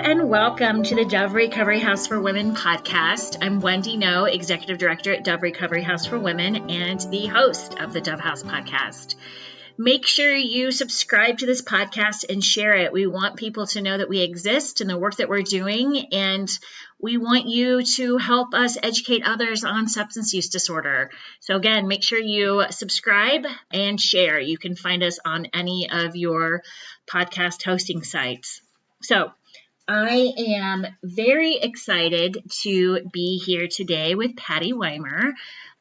and welcome to the Dove Recovery House for Women podcast. I'm Wendy Noe, Executive Director at Dove Recovery House for Women and the host of the Dove House podcast. Make sure you subscribe to this podcast and share it. We want people to know that we exist and the work that we're doing, and we want you to help us educate others on substance use disorder. So again, make sure you subscribe and share. You can find us on any of your podcast hosting sites. So I am very excited to be here today with Patti Weimer.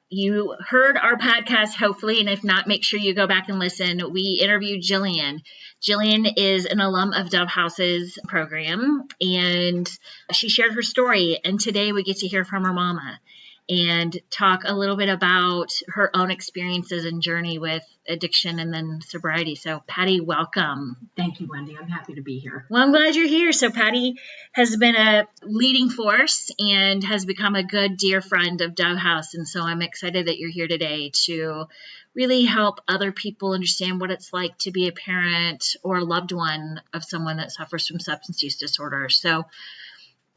You heard our podcast, hopefully, and if not, make sure you go back and listen. We interviewed Jillian. Jillian is an alum of Dove House's program, and she shared her story. And today we get to hear from her mama and talk a little bit about her own experiences and journey with addiction and then sobriety. So, Patti, welcome. Thank you, Wendy. I'm happy to be here. Well, I'm glad you're here. So, Patti has been a leading force and has become a good, dear friend of Dove House. And so I'm excited that you're here today to really help other people understand what it's like to be a parent or a loved one of someone that suffers from substance use disorder. So,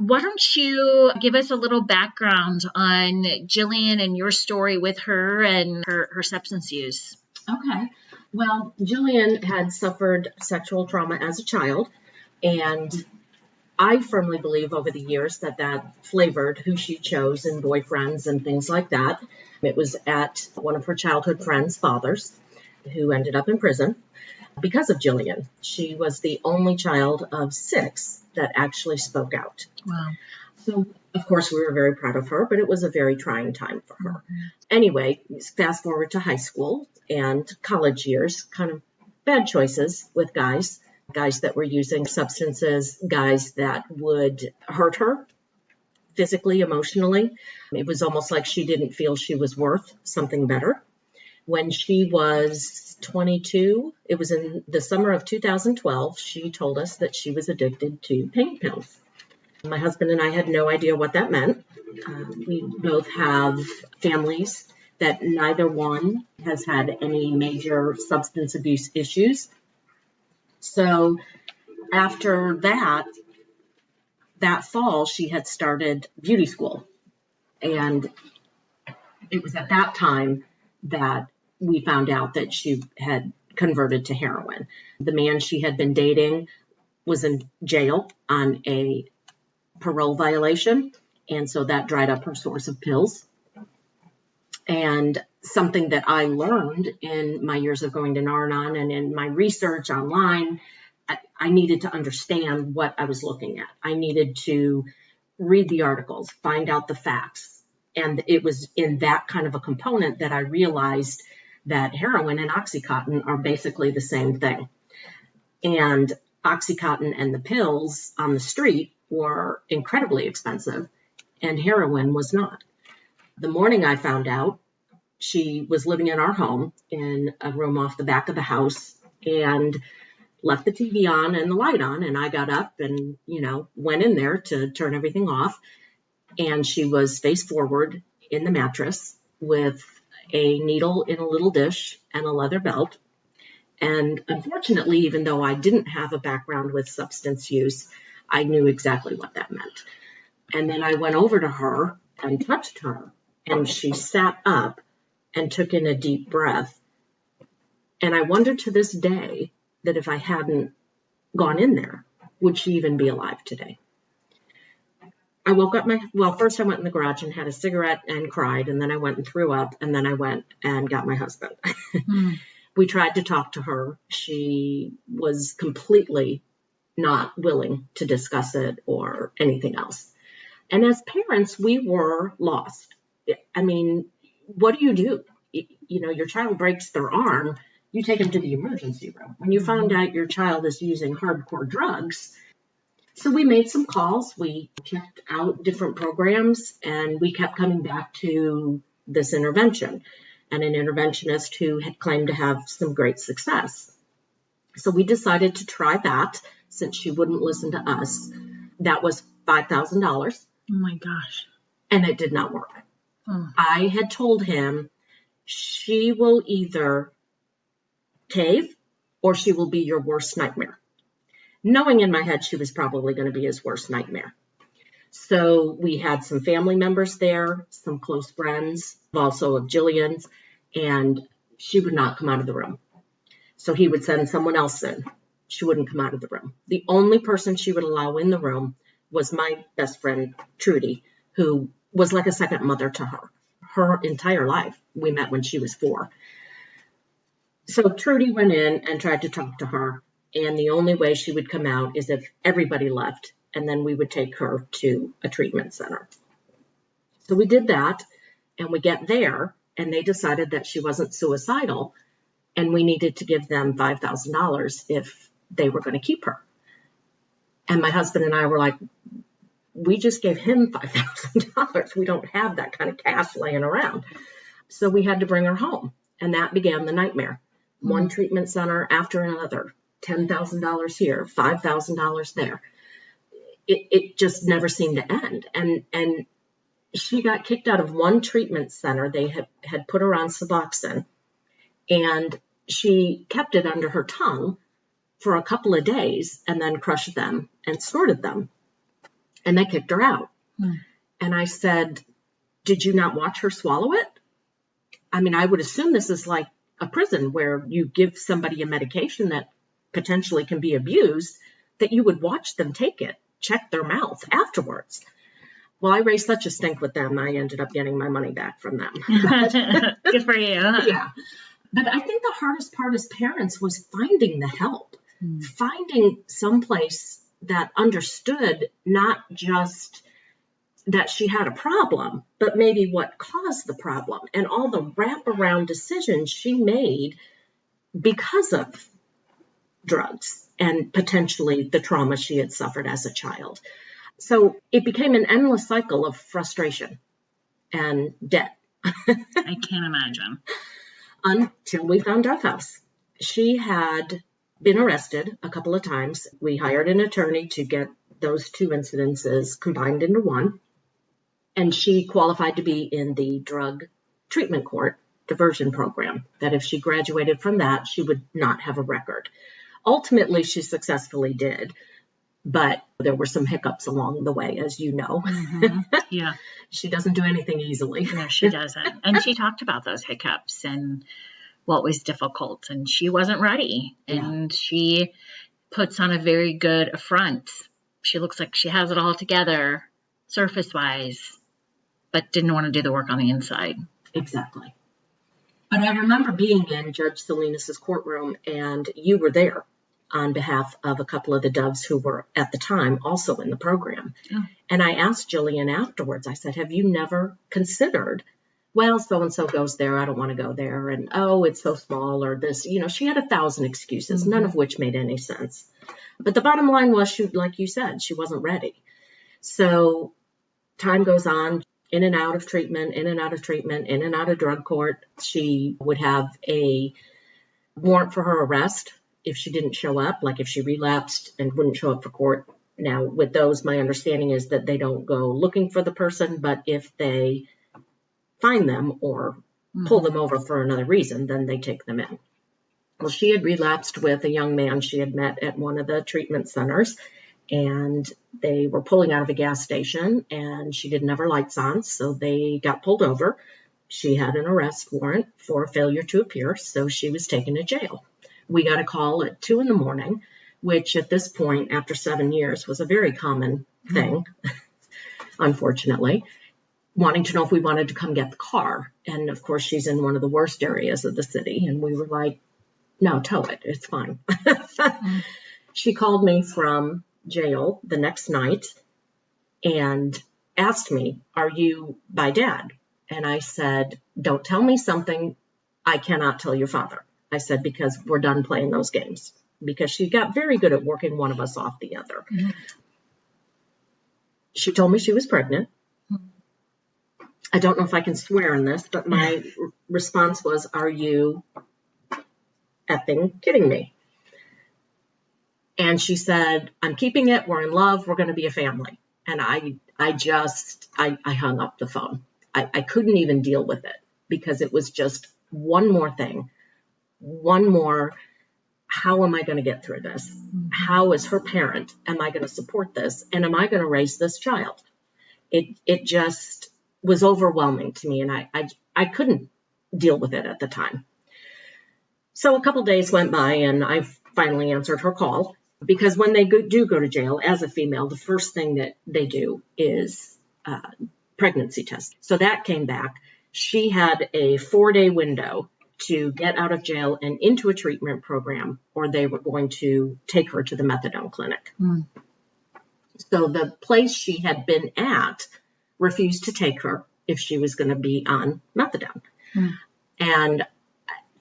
why don't you give us a little background on Jillian and your story with her and her substance use? Okay. Well, Jillian had suffered sexual trauma as a child, and I firmly believe over the years that flavored who she chose and boyfriends and things like that. It was at one of her childhood friends' fathers who ended up in prison because of Jillian. She was the only child of 6 that actually spoke out. Wow. So, of course, we were very proud of her, but it was a very trying time for her. Anyway, fast forward to high school and college years, kind of bad choices with guys that were using substances, guys that would hurt her physically, emotionally. It was almost like she didn't feel she was worth something better. When she was 22, it was in the summer of 2012, she told us that she was addicted to pain pills. My husband and I had no idea what that meant. We both have families that neither one has had any major substance abuse issues. So after that fall, she had started beauty school. And it was at that time that we found out that she had converted to heroin. The man she had been dating was in jail on a parole violation, and so that dried up her source of pills. And something that I learned in my years of going to Nar-Anon and in my research online, I needed to understand what I was looking at. I needed to read the articles, find out the facts. And it was in that kind of a component that I realized that heroin and Oxycontin are basically the same thing. And Oxycontin and the pills on the street were incredibly expensive, and heroin was not. The morning I found out, she was living in our home in a room off the back of the house and left the TV on and the light on. And I got up and, went in there to turn everything off. And she was face forward in the mattress with a needle in a little dish and a leather belt. And unfortunately, even though I didn't have a background with substance use, I knew exactly what that meant. And then I went over to her and touched her, and she sat up and took in a deep breath. And I wonder to this day that if I hadn't gone in there, would she even be alive today? I woke up first I went in the garage and had a cigarette and cried, and then I went and threw up, and then I went and got my husband. We tried to talk to her. She was completely not willing to discuss it or anything else. And as parents, we were lost. I mean, what do? Your child breaks their arm, you take them to the emergency room. When you find out your child is using hardcore drugs, so we made some calls, we checked out different programs, and we kept coming back to this intervention and an interventionist who had claimed to have some great success. So we decided to try that since she wouldn't listen to us. That was $5,000. Oh my gosh. And it did not work. I had told him she will either cave or she will be your worst nightmare. knowing in my head she was probably going to be his worst nightmare. So we had some family members there, some close friends, also of Jillian's, and she would not come out of the room. So he would send someone else in. She wouldn't come out of the room. The only person she would allow in the room was my best friend, Trudy, who was like a second mother to her entire life. We met when she was 4. So Trudy went in and tried to talk to her, and the only way she would come out is if everybody left, and then we would take her to a treatment center. So we did that, and we get there, and they decided that she wasn't suicidal, and we needed to give them $5,000 if they were going to keep her. And my husband and I were like, we just gave him $5,000. We don't have that kind of cash laying around. So we had to bring her home, and that began the nightmare. One treatment center after another, $10,000 here, $5,000 there. It just never seemed to end. And she got kicked out of one treatment center. They had put her on Suboxone, and she kept it under her tongue for a couple of days and then crushed them and snorted them. And they kicked her out. And I said, did you not watch her swallow it? I mean, I would assume this is like a prison where you give somebody a medication that potentially can be abused, that you would watch them take it, check their mouth afterwards. Well, I raised such a stink with them, I ended up getting my money back from them. Good for you. Yeah. But I think the hardest part as parents was finding the help, finding someplace that understood not just that she had a problem, but maybe what caused the problem and all the wraparound decisions she made because of drugs and potentially the trauma she had suffered as a child. So it became an endless cycle of frustration and debt. I can't imagine. Until we found Dove House. She had been arrested a couple of times. We hired an attorney to get those 2 incidences combined into one. And she qualified to be in the drug treatment court diversion program, that if she graduated from that, she would not have a record. Ultimately, she successfully did, but there were some hiccups along the way, as you know. Yeah. She doesn't do anything easily. No, she doesn't. And she talked about those hiccups and what was difficult, and she wasn't ready. And she puts on a very good front. She looks like she has it all together, surface-wise, but didn't want to do the work on the inside. Exactly. But I remember being in Judge Salinas' courtroom, and you were there on behalf of a couple of the Doves who were at the time also in the program. Oh. And I asked Jillian afterwards, I said, have you never considered, well, so-and-so goes there, I don't want to go there, and oh, it's so small, or this, she had 1,000 excuses, none of which made any sense. But the bottom line was, she, like you said, she wasn't ready. So time goes on, in and out of treatment, in and out of treatment, in and out of drug court. She would have a warrant for her arrest if she didn't show up, like if she relapsed and wouldn't show up for court. Now, with those, my understanding is that they don't go looking for the person, but if they find them or pull them over for another reason, then they take them in. Well, she had relapsed with a young man she had met at one of the treatment centers, and they were pulling out of a gas station, and she didn't have her lights on, so they got pulled over. She had an arrest warrant for failure to appear, so she was taken to jail. We got a call at 2 a.m, which at this point, after 7 years, was a very common thing, unfortunately, wanting to know if we wanted to come get the car. And of course, she's in one of the worst areas of the city, and we were like, no, tow it, it's fine. She called me from jail the next night and asked me, are you by Dad? And I said, don't tell me something I cannot tell your father. I said, because we're done playing those games. Because she got very good at working one of us off the other. She told me she was pregnant. I don't know if I can swear in this, but my response was, are you effing kidding me? And she said, I'm keeping it. We're in love. We're going to be a family. And I hung up the phone. I couldn't even deal with it because it was just one more thing, one more how am I going to get through this? How, as her parent, am I going to support this? And am I going to raise this child? It just was overwhelming to me, and I couldn't deal with it at the time. So a couple days went by, and I finally answered her call, because when they do go to jail as a female, the first thing that they do is pregnancy test. So that came back. She had a 4-day window to get out of jail and into a treatment program, or they were going to take her to the methadone clinic. So the place she had been at refused to take her if she was going to be on methadone. And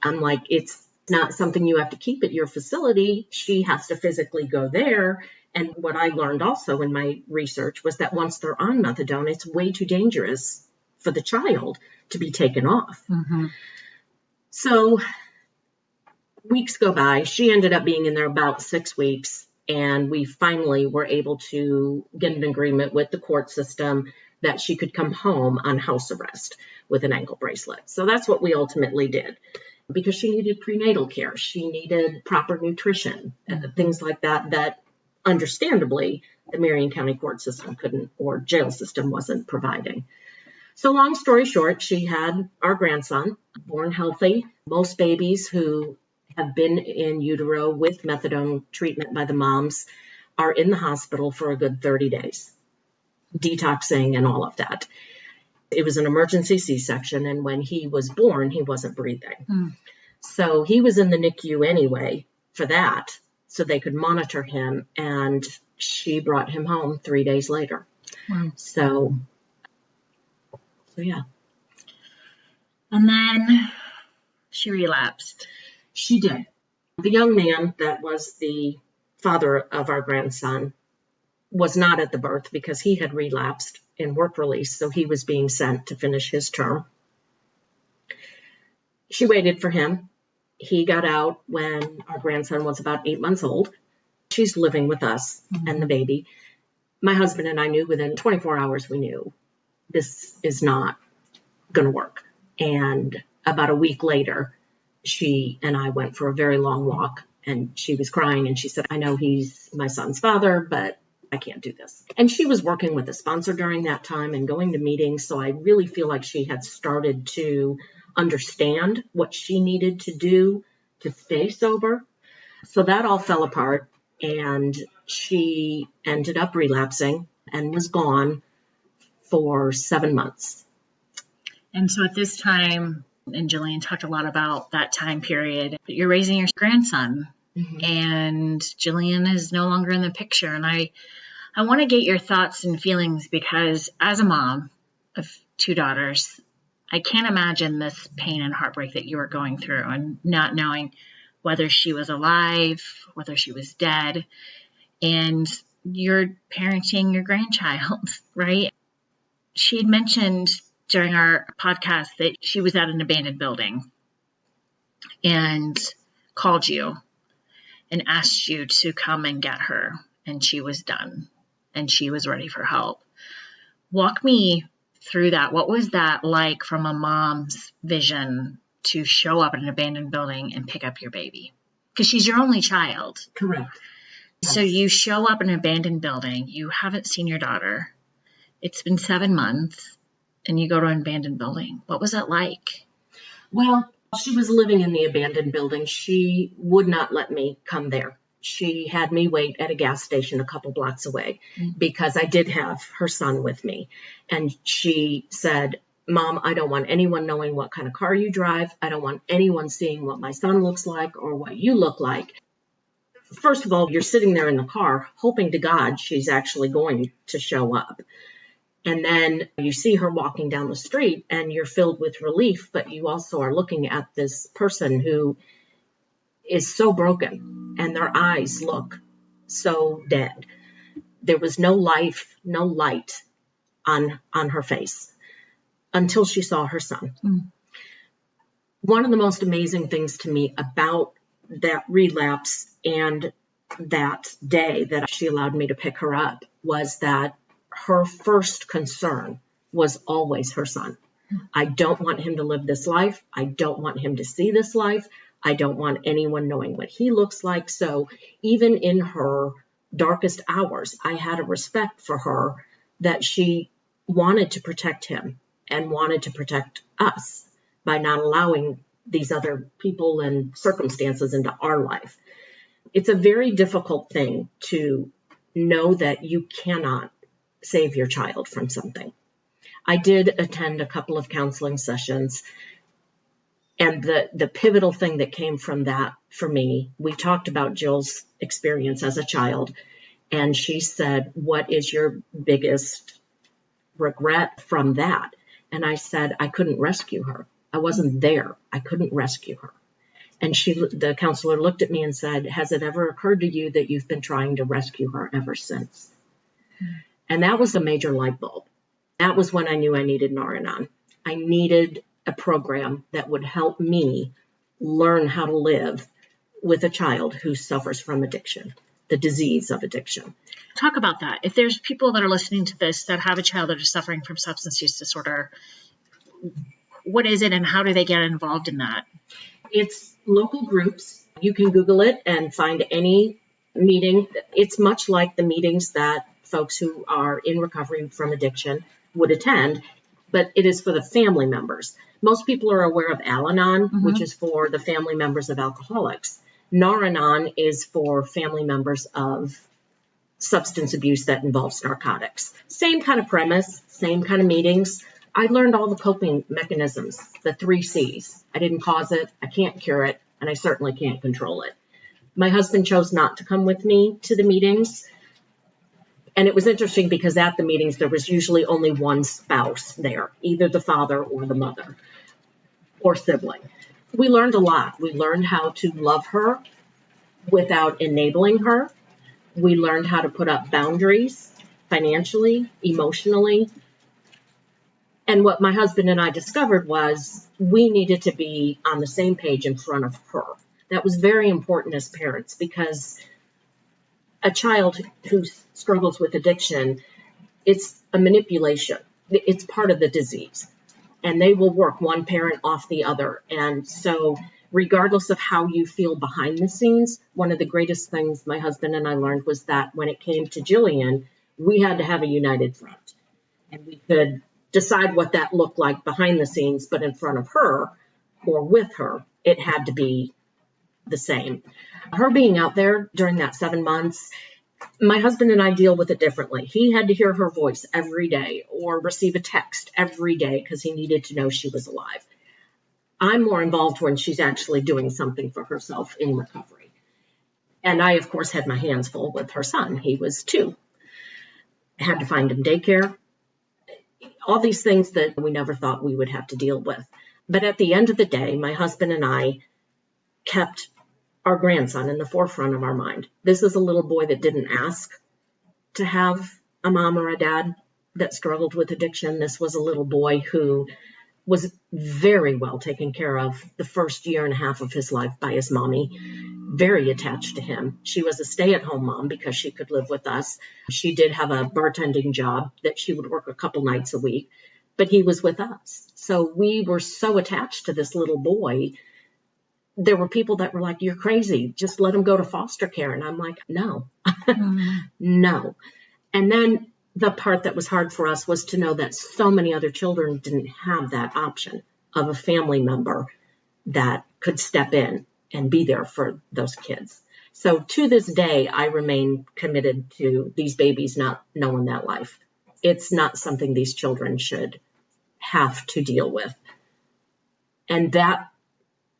I'm like, it's not something you have to keep at your facility. She has to physically go there. And what I learned also in my research was that once they're on methadone, it's way too dangerous for the child to be taken off. So weeks go by. She ended up being in there about 6 weeks. And we finally were able to get an agreement with the court system that she could come home on house arrest with an ankle bracelet. So that's what we ultimately did, because she needed prenatal care. She needed proper nutrition, things like that, that understandably the Marion County court system couldn't, or jail system wasn't providing. So long story short, she had our grandson, born healthy. Most babies who have been in utero with methadone treatment by the moms are in the hospital for a good 30 days, detoxing and all of that. It was an emergency C-section, and when he was born, he wasn't breathing. So he was in the NICU anyway for that, so they could monitor him, and she brought him home 3 days later. So yeah. And then she relapsed. She did. The young man that was the father of our grandson was not at the birth because he had relapsed in work release, so he was being sent to finish his term. She waited for him. He got out when our grandson was about 8 months old. She's living with us and the baby. My husband and I knew within 24 hours, we knew this is not going to work. And about a week later, she and I went for a very long walk, and she was crying, and she said, I know he's my son's father, but I can't do this. And she was working with a sponsor during that time and going to meetings. So I really feel like she had started to understand what she needed to do to stay sober. So that all fell apart, and she ended up relapsing and was gone for 7 months. And so at this time, and Jillian talked a lot about that time period, but you're raising your grandson, and Jillian is no longer in the picture. And I want to get your thoughts and feelings, because as a mom of 2 daughters, I can't imagine this pain and heartbreak that you were going through, and not knowing whether she was alive, whether she was dead, and you're parenting your grandchild, right? She had mentioned during our podcast that she was at an abandoned building and called you and asked you to come and get her, and she was done and she was ready for help. Walk me through that. What was that like from a mom's vision to show up at an abandoned building and pick up your baby? Because she's your only child. Correct. So you show up in an abandoned building. You haven't seen your daughter. It's been 7 months. And you go to an abandoned building. What was that like? Well, she was living in the abandoned building. She would not let me come there. She had me wait at a gas station a couple blocks away because I did have her son with me. And she said, Mom, I don't want anyone knowing what kind of car you drive. I don't want anyone seeing what my son looks like or what you look like. First of all, you're sitting there in the car hoping to God she's actually going to show up. And then you see her walking down the street and you're filled with relief, but you also are looking at this person who is so broken and their eyes look so dead. There was no life, no light on her face until she saw her son. One of the most amazing things to me about that relapse and that day that she allowed me to pick her up was that her first concern was always her son. I don't want him to live this life. I don't want him to see this life. I don't want anyone knowing what he looks like. So even in her darkest hours, I had a respect for her that she wanted to protect him and wanted to protect us by not allowing these other people and circumstances into our life. It's a very difficult thing to know that you cannot save your child from something. I did attend a couple of counseling sessions, and the pivotal thing that came from that for me, we talked about Jill's experience as a child, and she said, "What is your biggest regret from that?" And I said, "I couldn't rescue her. I wasn't there. I couldn't rescue her." And the counselor looked at me and said, "Has it ever occurred to you that you've been trying to rescue her ever since?" And that was a major light bulb. That was when I knew I needed Nar-Anon. I needed a program that would help me learn how to live with a child who suffers from addiction, the disease of addiction. Talk about that. If there's people that are listening to this that have a child that is suffering from substance use disorder, what is it and how do they get involved in that? It's local groups. You can Google it and find any meeting. It's much like the meetings that folks who are in recovery from addiction would attend, but it is for the family members. Most people are aware of Al-Anon, which is for the family members of alcoholics. Nar-Anon is for family members of substance abuse that involves narcotics. Same kind of premise, same kind of meetings. I learned all the coping mechanisms, the 3 C's. I didn't cause it, I can't cure it, and I certainly can't control it. My husband chose not to come with me to the meetings. And it was interesting because at the meetings, there was usually only one spouse there, either the father or the mother or sibling. We learned a lot. We learned how to love her without enabling her. We learned how to put up boundaries financially, emotionally. And what my husband and I discovered was we needed to be on the same page in front of her. That was very important as parents because a child who struggles with addiction, it's a manipulation. It's part of the disease. And they will work one parent off the other. And so regardless of how you feel behind the scenes, one of the greatest things my husband and I learned was that when it came to Jillian, we had to have a united front. And we could decide what that looked like behind the scenes, but in front of her or with her, it had to be the same. Her being out there during that 7 months, my husband and I deal with it differently. He had to hear her voice every day or receive a text every day because he needed to know she was alive. I'm more involved when she's actually doing something for herself in recovery. And I, of course, had my hands full with her son. He was 2. I had to find him daycare. All these things that we never thought we would have to deal with. But at the end of the day, my husband and I kept our grandson in the forefront of our mind. This is a little boy that didn't ask to have a mom or a dad that struggled with addiction. This was a little boy who was very well taken care of the first year and a half of his life by his mommy, very attached to him. She was a stay-at-home mom because she could live with us. She did have a bartending job that she would work a couple nights a week, but he was with us. So we were so attached to this little boy. There were people that were like, "You're crazy. Just let him go to foster care." And I'm like, no, no. And then the part that was hard for us was to know that so many other children didn't have that option of a family member that could step in and be there for those kids. So to this day, I remain committed to these babies not knowing that life. It's not something these children should have to deal with. And that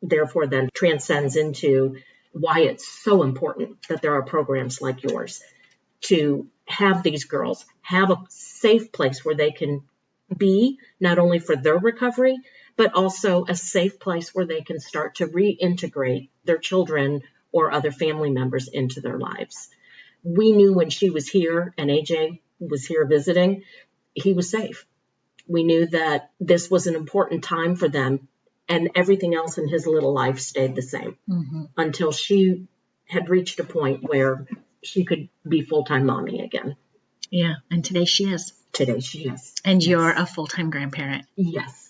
therefore then transcends into why it's so important that there are programs like yours to have these girls have a safe place where they can be, not only for their recovery, but also a safe place where they can start to reintegrate their children or other family members into their lives. We knew when she was here and AJ was here visiting, he was safe. We knew that this was an important time for them, and everything else in his little life stayed the same until she had reached a point where she could be full-time mommy again. Yeah, and today she is. Today she is. And you're a full-time grandparent. Yes.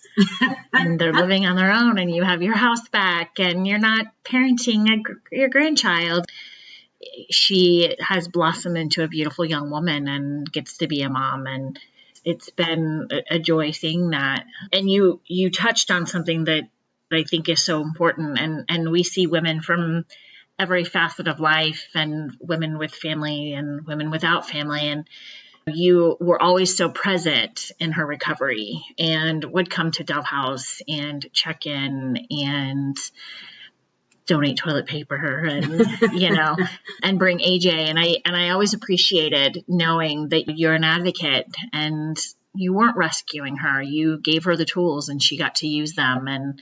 and they're living on their own and you have your house back and you're not parenting your grandchild. She has blossomed into a beautiful young woman and gets to be a mom. And it's been a joy seeing that. And you touched on something that I think is so important. And we see women from every facet of life, and women with family and women without family. And you were always so present in her recovery and would come to Dove House and check in and donate toilet paper and, and bring AJ. And I always appreciated knowing that you're an advocate and you weren't rescuing her. You gave her the tools and she got to use them. And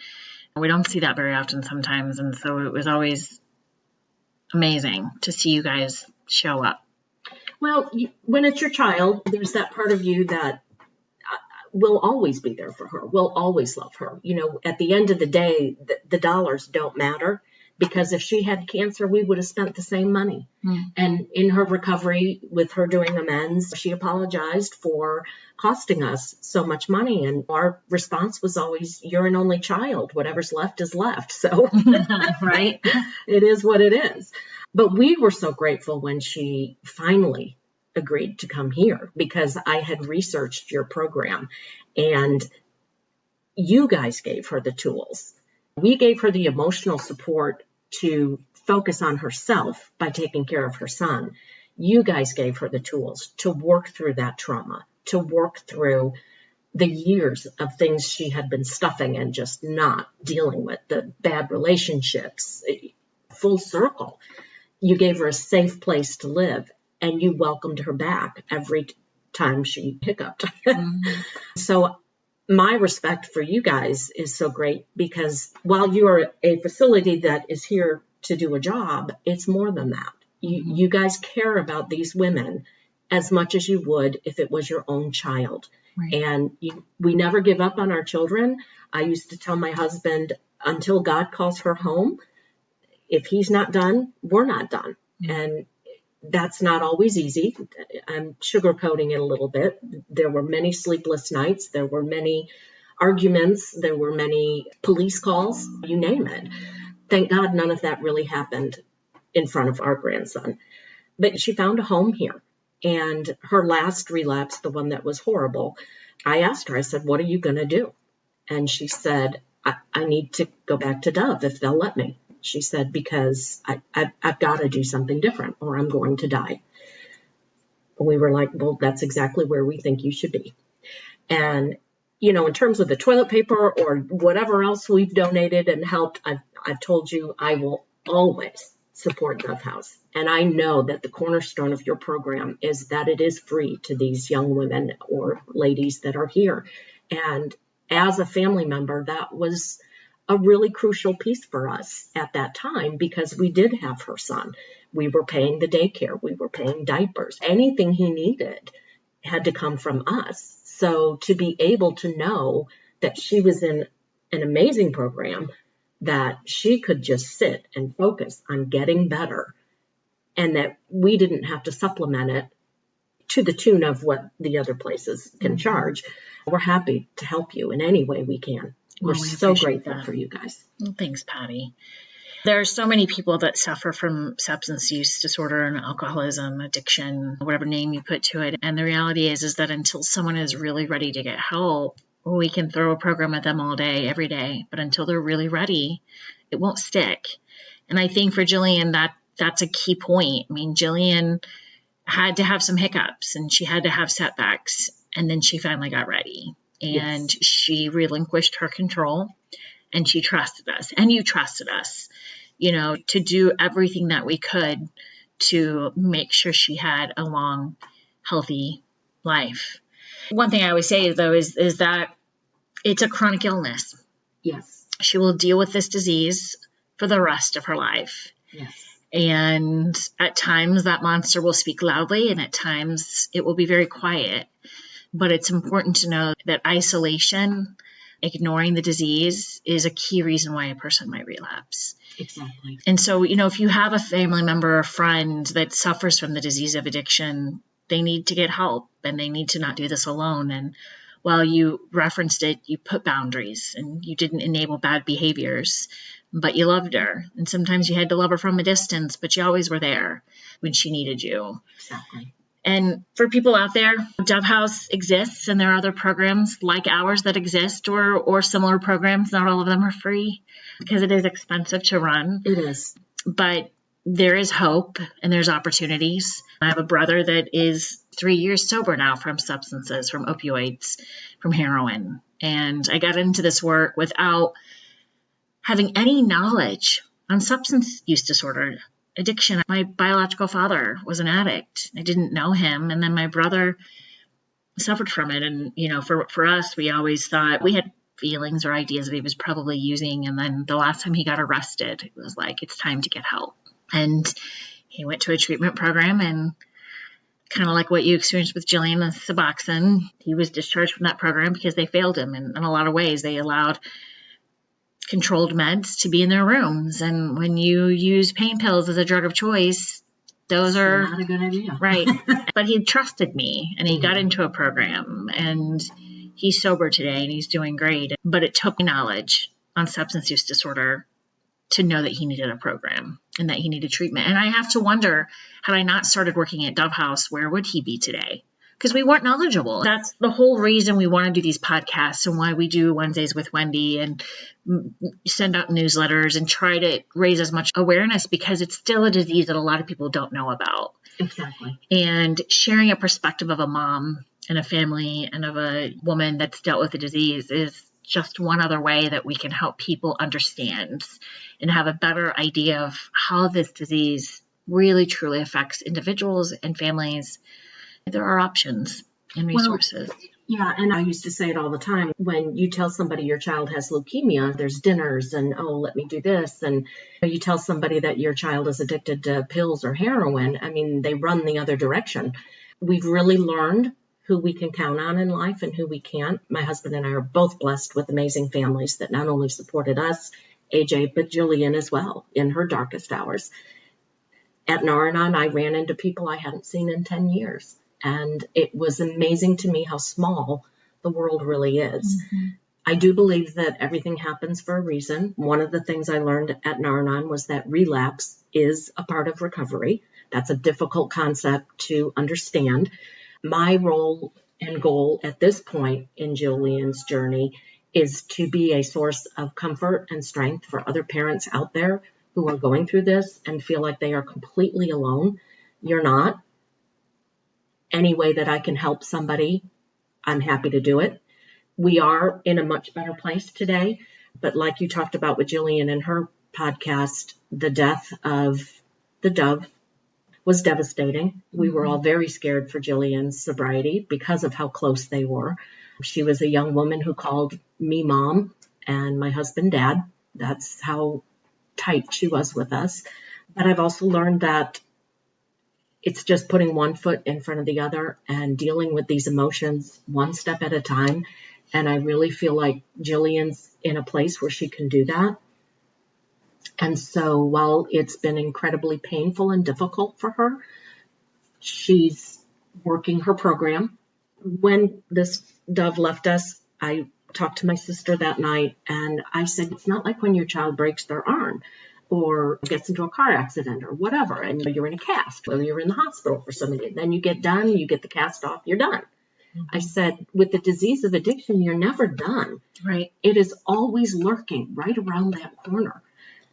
we don't see that very often sometimes. And so it was always amazing to see you guys show up. Well, when it's your child, there's that part of you that will always be there for her, will always love her. At the end of the day, the dollars don't matter, because if she had cancer, we would have spent the same money. And in her recovery, with her doing amends, she apologized for costing us so much money. And our response was always, you're an only child. Whatever's left is left. So right. It is what it is. But we were so grateful when she finally agreed to come here, because I had researched your program and you guys gave her the tools. We gave her the emotional support to focus on herself by taking care of her son. You guys gave her the tools to work through that trauma, to work through the years of things she had been stuffing and just not dealing with, the bad relationships, full circle. You gave her a safe place to live, and you welcomed her back every time she hiccuped. So my respect for you guys is so great, because while you are a facility that is here to do a job, it's more than that. You guys care about these women as much as you would if it was your own child. Right. And we never give up on our children. I used to tell my husband, until God calls her home, if he's not done, we're not done. And that's not always easy. I'm sugarcoating it a little bit. There were many sleepless nights. There were many arguments. There were many police calls, you name it. Thank God none of that really happened in front of our grandson. But she found a home here. And her last relapse, the one that was horrible, I asked her, I said, what are you going to do? And she said, I need to go back to Dove if they'll let me. She said, because I've got to do something different or I'm going to die. And we were like, well, that's exactly where we think you should be. And, in terms of the toilet paper or whatever else we've donated and helped, I've told you I will always support Dove House. And I know that the cornerstone of your program is that it is free to these young women or ladies that are here. And as a family member, that was a really crucial piece for us at that time, because we did have her son. We were paying the daycare. We were paying diapers. Anything he needed had to come from us. So to be able to know that she was in an amazing program, that she could just sit and focus on getting better, and that we didn't have to supplement it to the tune of what the other places can charge, we're happy to help you in any way we can. We're so grateful for you guys. Well, thanks, Patti. There are so many people that suffer from substance use disorder and alcoholism, addiction, whatever name you put to it. And the reality is that until someone is really ready to get help, we can throw a program at them all day, every day. But until they're really ready, it won't stick. And I think for Jillian, that's a key point. I mean, Jillian had to have some hiccups and she had to have setbacks. And then she finally got ready. And she relinquished her control and she trusted us. And you trusted us, to do everything that we could to make sure she had a long, healthy life. One thing I always say, though, is that it's a chronic illness. Yes. She will deal with this disease for the rest of her life. Yes. And at times that monster will speak loudly and at times it will be very quiet. But it's important to know that isolation, ignoring the disease, is a key reason why a person might relapse. Exactly. And so, if you have a family member or friend that suffers from the disease of addiction, they need to get help and they need to not do this alone. And while you referenced it, you put boundaries and you didn't enable bad behaviors, but you loved her. And sometimes you had to love her from a distance, but you always were there when she needed you. Exactly. And for people out there, Dove House exists, and there are other programs like ours that exist, or similar programs. Not all of them are free because it is expensive to run. It is. But there is hope and there's opportunities. I have a brother that is 3 years sober now from substances, from opioids, from heroin. And I got into this work without having any knowledge on substance use disorder, addiction. My biological father was an addict. I didn't know him. And then my brother suffered from it. And, for us, we always thought we had feelings or ideas that he was probably using. And then the last time he got arrested, it was like, it's time to get help. And he went to a treatment program, and kind of like what you experienced with Jillian and Suboxone, he was discharged from that program because they failed him. And in a lot of ways, they allowed controlled meds to be in their rooms. And when you use pain pills as a drug of choice, those are not a good idea. Right. But he trusted me, and he got into a program, and he's sober today and he's doing great. But it took knowledge on substance use disorder to know that he needed a program and that he needed treatment. And I have to wonder, had I not started working at Dove House, where would he be today? Because we weren't knowledgeable. That's the whole reason we want to do these podcasts and why we do Wednesdays with Wendy and send out newsletters and try to raise as much awareness, because it's still a disease that a lot of people don't know about. Exactly. And sharing a perspective of a mom and a family and of a woman that's dealt with the disease is just one other way that we can help people understand and have a better idea of how this disease really truly affects individuals and families. There are options and resources. Well, yeah, and I used to say it all the time. When you tell somebody your child has leukemia, there's dinners and, oh, let me do this. And you tell somebody that your child is addicted to pills or heroin, I mean, they run the other direction. We've really learned who we can count on in life and who we can't. My husband and I are both blessed with amazing families that not only supported us, AJ, but Jillian as well in her darkest hours. At Nar-Anon, I ran into people I hadn't seen in 10 years. And it was amazing to me how small the world really is. Mm-hmm. I do believe that everything happens for a reason. One of the things I learned at Nar-Anon was that relapse is a part of recovery. That's a difficult concept to understand. My role and goal at this point in Jillian's journey is to be a source of comfort and strength for other parents out there who are going through this and feel like they are completely alone. You're not. Any way that I can help somebody, I'm happy to do it. We are in a much better place today. But like you talked about with Jillian in her podcast, the death of the dove was devastating. We were all very scared for Jillian's sobriety because of how close they were. She was a young woman who called me mom and my husband dad. That's how tight she was with us. But I've also learned that it's just putting one foot in front of the other and dealing with these emotions one step at a time. And I really feel like Jillian's in a place where she can do that. And so while it's been incredibly painful and difficult for her, she's working her program. When this dove left us, I talked to my sister that night and I said, it's not like when your child breaks their arm or gets into a car accident or whatever, and you're in a cast, or you're in the hospital for some minute. Then you get done, you get the cast off, you're done. Mm-hmm. I said, with the disease of addiction, you're never done. Right. It is always lurking right around that corner.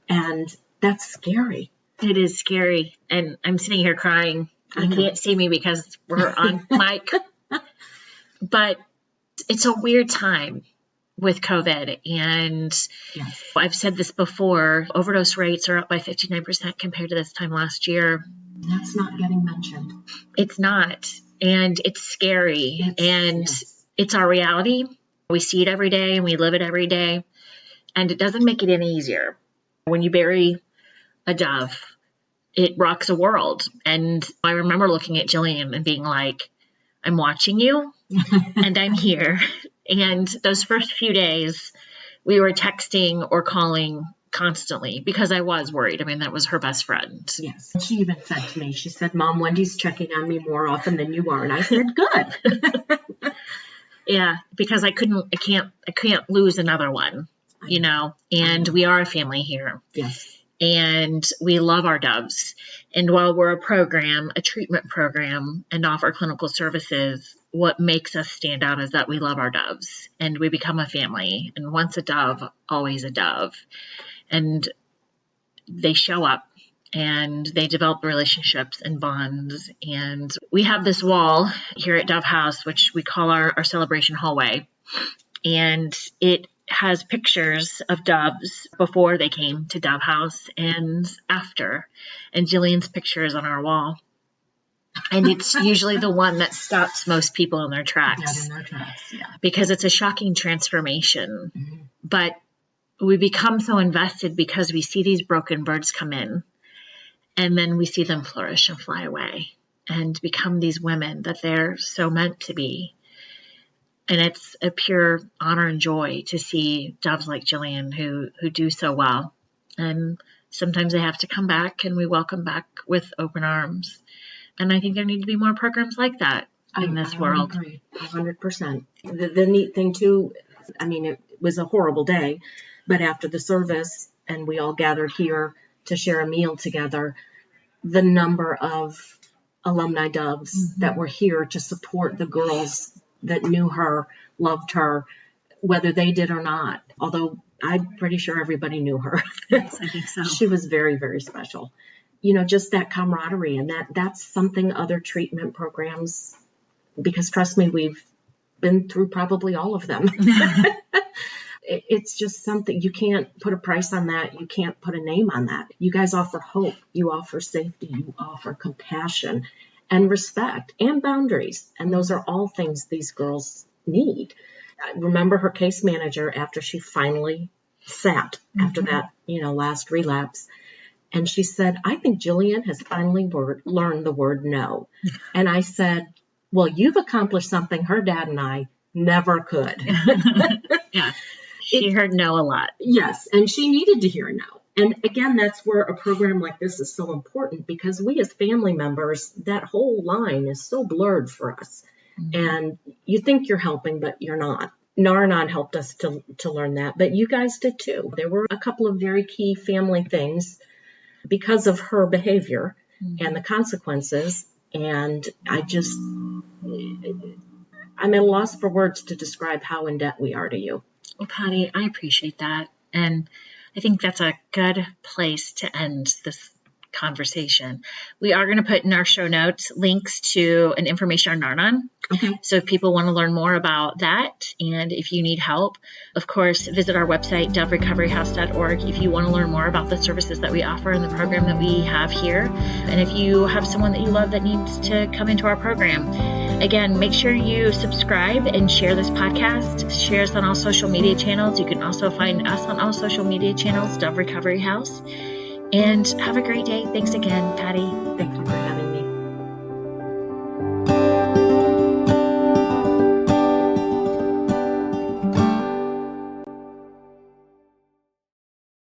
And that's scary. It is scary. And I'm sitting here crying. You can't see me because we're on mic. But it's a weird time with COVID. And yes. I've said this before, overdose rates are up by 59% compared to this time last year. That's not getting mentioned. It's not. And it's scary. It's our reality. We see it every day and we live it every day. And it doesn't make it any easier. When you bury a dove, it rocks a world. And I remember looking at Jillian and being like, I'm watching you and I'm here. And those first few days, we were texting or calling constantly because I was worried. I mean, that was her best friend. Yes. She even said to me, she said, Mom, Wendy's checking on me more often than you are. And I said, good. Yeah, because I can't lose another one, and we are a family here. Yes. And we love our doves. And while we're a treatment program, and offer clinical services, what makes us stand out is that we love our doves and we become a family. And once a dove, always a dove. And they show up and they develop relationships and bonds. And we have this wall here at Dove House, which we call our celebration hallway. And it has pictures of doves before they came to Dove House and after. And Jillian's picture is on our wall. And it's usually the one that stops most people in their tracks. Yeah. Because it's a shocking transformation. Mm-hmm. But we become so invested because we see these broken birds come in. And then we see them flourish and fly away and become these women that they're so meant to be. And it's a pure honor and joy to see doves like Jillian who do so well. And sometimes they have to come back, and we welcome back with open arms. And I think there need to be more programs like that in this world. I agree 100%. The neat thing too, it was a horrible day, but after the service and we all gathered here to share a meal together, the number of alumni doves that were here to support the girls that knew her, loved her, whether they did or not. Although I'm pretty sure everybody knew her. Yes, I think so. She was very, very special. Just that camaraderie, and that's something other treatment programs, because trust me, we've been through probably all of them. It's just something, you can't put a price on that. You can't put a name on that. You guys offer hope. You offer safety. You offer compassion and respect and boundaries. And those are all things these girls need. I remember her case manager after she finally sat after that, last relapse. And she said, I think Jillian has finally learned the word no. And I said, well, you've accomplished something her dad and I never could. Yeah. She heard no a lot. Yes. And she needed to hear no. And again, that's where a program like this is so important, because we as family members, that whole line is so blurred for us. Mm-hmm. And you think you're helping, but you're not. Nar-Anon helped us to learn that, but you guys did too. There were a couple of very key family things because of her behavior and the consequences. And I'm at a loss for words to describe how in debt we are to you. Well, Patti, I appreciate that. And I think that's a good place to end this conversation. We are going to put in our show notes links to an information on Nar-Anon. Okay. So if people want to learn more about that, and if you need help, of course, visit our website, doverecoveryhouse.org, if you want to learn more about the services that we offer and the program that we have here. And if you have someone that you love that needs to come into our program, again, make sure you subscribe and share this podcast. Share us on all social media channels. You can also find us on all social media channels, Dove Recovery House. And have a great day. Thanks again, Patti. Thank you.